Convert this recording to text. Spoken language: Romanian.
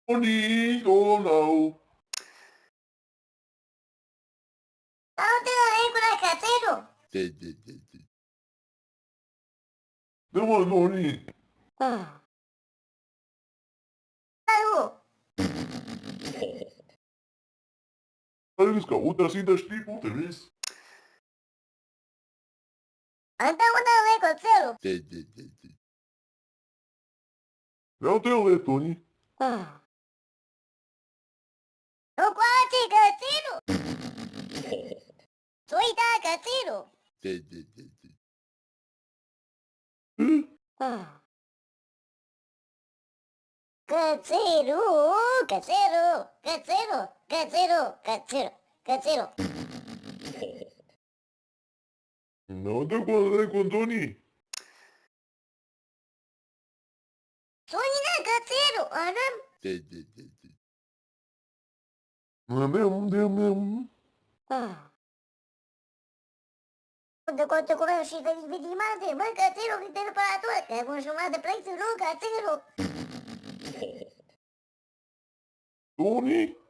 Tony, oh no. ¿Dónde la casero? Demo Tony. Algo. Alles kaputt, das sind das Stiefel, der ist. Anda una casero. Ja, der Tony. No cuate casero. Soy da casero. Casero, casero, casero, casero, casero, casero. No te cuadré con Tony. Soy da casero, anam. Quando come uscita di madre, ma casero che temperatura, che consumate prezzo, no casero. Tony?